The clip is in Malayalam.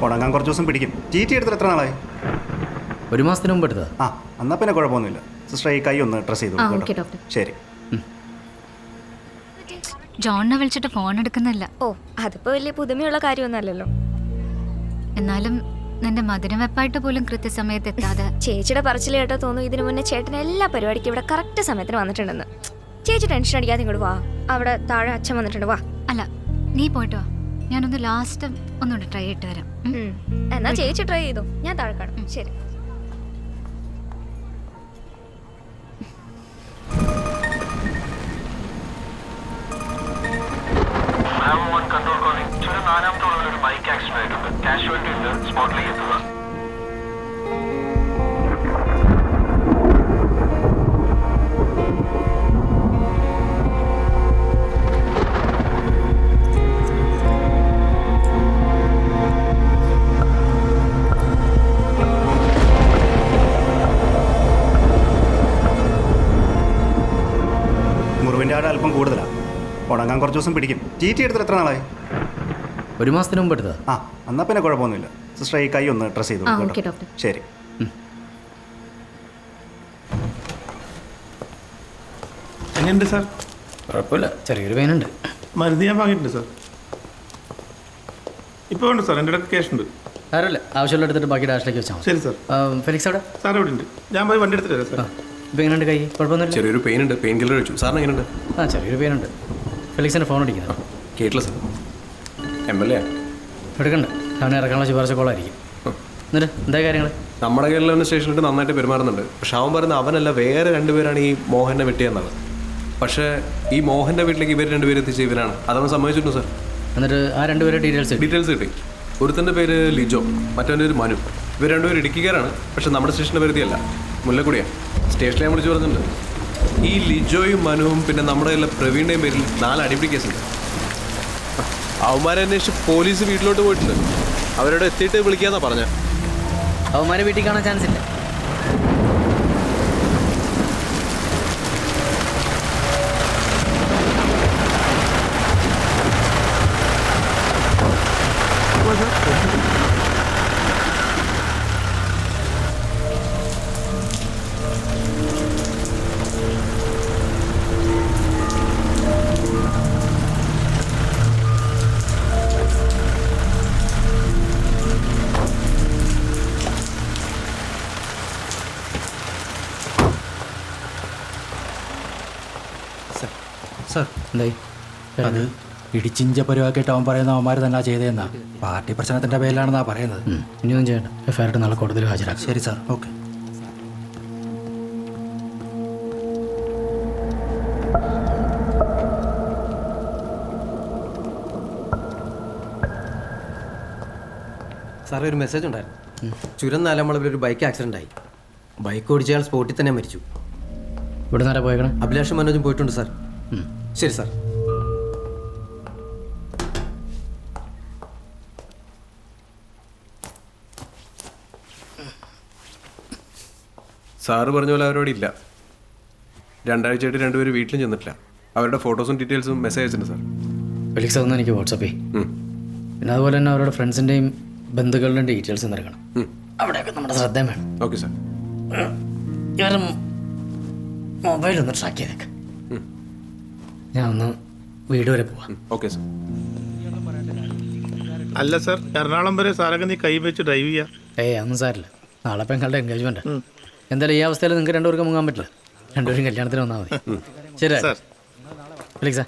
ഉണങ്ങാൻ കുറച്ച് ദിവസം പിടിക്കും. ടി എടുത്തിട്ട് എത്ര നാളായി? ഒരു മാസത്തിന് മുമ്പ് എടുത്തതാ. ആ എന്നാൽ പിന്നെ കുഴപ്പമൊന്നുമില്ല. സിസ്റ്റർ ഈ കൈ ഒന്ന് ഡ്രസ് ചെയ്തു ഓക്കെ ഡോക്ടർ. ശരി. ജോണിനെ വിളിച്ചിട്ട് ഫോൺ എടുക്കുന്നില്ല. ഓ അതിപ്പോ വലിയ പുതുമയുള്ള കാര്യമൊന്നുമല്ലല്ലോ. എന്നാലും നിന്റെ മധുരം വെപ്പായിട്ട് പോലും കൃത്യസമയത്ത് എത്താതെ. ചേച്ചിയുടെ പറച്ചിൽ കേട്ടോ തോന്നുന്നു ഇതിനു മുന്നേ ചേട്ടൻ എല്ലാ പരിപാടിക്കും ഇവിടെ കറക്റ്റ് സമയത്തിന് വന്നിട്ടുണ്ടെന്ന്. ചേച്ചി ടെൻഷൻ അടിക്കാതെ ഇങ്ങോട്ട് വാ. അവിടെ താഴെ അച്ഛൻ വന്നിട്ടുണ്ട്, വാ. അല്ല നീ പോയിട്ട് വാ, ഞാനൊന്ന് ലാസ്റ്റ് ഒന്നുകൂടെ ട്രൈ ചെയ്തിട്ട് വരാം. എന്നാ ചേച്ചി ട്രൈ ചെയ്തു, ഞാൻ താഴെ കാണും. ശരി. Control calling. ചുരം 4ാം ഫ്ലോറിൽ ഒരു ബൈക്ക് ആക്സിഡന്റ് ആയിട്ടുണ്ട്. കാഷ്വാലിറ്റി ഉണ്ട്, സ്പോട്ടിലേക്ക് എത്തുക. മുറിവിൻ്റെ ആട് അല്പം കൂടുതലാണ്. ഉണങ്ങാൻ കുറച്ച് ദിവസം പിടിക്കും. ടി എടുത്തിട്ട് എത്ര നാളായി? ഒരു മാസത്തിന് മുമ്പ് എടുത്തതാ. ആ എന്നാൽ പിന്നെ കുഴപ്പമൊന്നുമില്ല. സിസ്റ്റർ ഈ കൈ ഒന്ന് ഡ്രസ് ചെയ്തു ഓക്കെ ഡോക്ടർ. ശരി. എങ്ങനെയുണ്ട് സാർ? കുഴപ്പമില്ല, ചെറിയൊരു പെയിനുണ്ട്. മരുന്ന് ഞാൻ വാങ്ങിയിട്ടുണ്ട് സാർ. ഇപ്പോൾ ഉണ്ട് സാർ, എൻ്റെ അടുത്ത് ക്യാഷ് ഉണ്ട്. സാരമില്ല, ആവശ്യമുള്ള എടുത്തിട്ട് ബാക്കി ഡാഷിലേക്ക് വെച്ചാൽ മതി. ശരി സാർ. ഫെലിക്സ് അവിടെ? സാർ ഇവിടെ ഉണ്ട്, ഞാൻ പോയി വണ്ടി എടുത്തിട്ട് വരാം സാർ. ഇപ്പം എങ്ങനെയുണ്ട് കൈ? കുഴപ്പമൊന്നുമില്ല. ചെറിയൊരു പെയിൻ ഉണ്ട്, പെയിൻ കില്ലർ കഴിച്ചു. സാറിന് എങ്ങനെയുണ്ട്? ആ ചെറിയൊരു പെയിനുണ്ട്. ഫെലിക്സിൻ്റെ ഫോൺ അടിക്കുന്നത് കേട്ടില്ല സാർ. MLA എടുക്കണ്ട, അവനെ ഇറക്കാനുള്ള ശുപാർശ കോളായിരിക്കും. എന്നിട്ട് എന്താ കാര്യങ്ങൾ? നമ്മുടെ കേരള സ്റ്റേഷനിൽ നന്നായിട്ട് പെരുമാറുന്നുണ്ട്. പക്ഷെ അവൻ പറയുന്ന അവനല്ല, വേറെ രണ്ടുപേരാണ് ഈ മോഹനെ വെട്ടിയെന്നത്. പക്ഷേ ഈ മോഹൻ്റെ വീട്ടിലേക്ക് ഇവർ രണ്ടുപേരും എത്തിച്ച ഇവരാണ്. അതവൻ സമ്മതിച്ചിട്ടുണ്ട് സാർ. എന്നിട്ട് ആ രണ്ടുപേരെ ഡീറ്റെയിൽസ് കിട്ടി. ഒരുത്തൻ്റെ പേര് ലിജോ, മറ്റവൻ്റെ പേര് മനു. ഇവർ രണ്ടുപേരും ഇടുക്കിക്കാരാണ്. പക്ഷെ നമ്മുടെ സ്റ്റേഷൻ്റെ പരിധിയല്ല, മുല്ലക്കുടിയാണ്. സ്റ്റേഷനിൽ ഞാൻ വിളിച്ച് പറഞ്ഞിട്ടുണ്ട്. ഈ ലിജോയും മനുവും പിന്നെ നമ്മുടെ കയ്യിലെ പ്രവീണിൻ്റെയും പേരിൽ 4 അടിപിടി കേസുണ്ട്. അവന്മാരെ അന്വേഷിച്ച് പോലീസ് വീട്ടിലോട്ട് പോയിട്ടുണ്ട്. അവരോട് എത്തിയിട്ട് വിളിക്കാന്നാ പറഞ്ഞ. അവന്മാരെ വീട്ടിൽ കാണാൻ ചാൻസ് ഇല്ല. സാർ എന്തായി? അത് ഇടിച്ചിഞ്ച പരിവാക്കിയിട്ട് അവൻ പറയുന്ന അവന്മാർ തന്നെ ചെയ്തതെന്നാ. പാർട്ടി പ്രശ്നത്തിൻ്റെ പേരിലാണെന്നാ പറയുന്നത്. ഇനിയൊന്നും ചെയ്യണ്ട, എഫ്ഐആർ നാളെ കോടതിയിൽ ഹാജരാക്കും. ശരി സാർ, ഓക്കെ. സാറേ ഒരു മെസ്സേജ് ഉണ്ടായിരുന്നു. ചുരം 4ാം വളവിൽ ഒരു ബൈക്ക് ആക്സിഡൻ്റ് ആയി. ബൈക്ക് ഓടിച്ചയാൾ സ്പോട്ടിൽ തന്നെ മരിച്ചു. ഇവിടെ നേരെ പോയേക്കണം. അഭിലാഷും മനോജും പോയിട്ടുണ്ട് സാർ. ശരി സാർ. സാറ് പറഞ്ഞ പോലെ അവരോട് ഇല്ല. 2 ആഴ്ചയായിട്ട് രണ്ടുപേരും വീട്ടിലും ചെന്നിട്ടില്ല. അവരുടെ ഫോട്ടോസും ഡീറ്റെയിൽസും മെസ്സേജ് അയച്ചിട്ടുണ്ട് സാർ. ഫെലിക്സ് അതൊന്നും എനിക്ക് വാട്സാപ്പ് ചെയ്യും. പിന്നെ അതുപോലെ തന്നെ അവരുടെ ഫ്രണ്ട്സിൻ്റെയും ബന്ധുക്കളുടെയും ഡീറ്റെയിൽസ് നിറക്കണം. അവിടെയൊക്കെ നമ്മുടെ ശ്രദ്ധയും വേണം. Okay sir. ഇവരുടെ മൊബൈലൊന്ന് ട്രാക്ക് ചെയ്തേക്ക്. ഞാൻ ഒന്ന് വീട് വരെ പോവാം. Okay sir. അല്ല സാർ, എറണാകുളം വരെ സാറൊക്കെ നീ കൈ വെച്ച് ഡ്രൈവ് ചെയ്യാം. അതൊന്നും സാരില്ല. നാളെ പെങ്ങളുടെ എൻഗേജ്മെന്റ്. എന്തായാലും ഈ അവസ്ഥയിൽ നിങ്ങൾക്ക് രണ്ടുപേർക്കും മുങ്ങാൻ പറ്റില്ല. രണ്ടുപേരും കല്യാണത്തിന് വന്നാൽ മതി. ശരി സാർ. ഫെലിക്സ്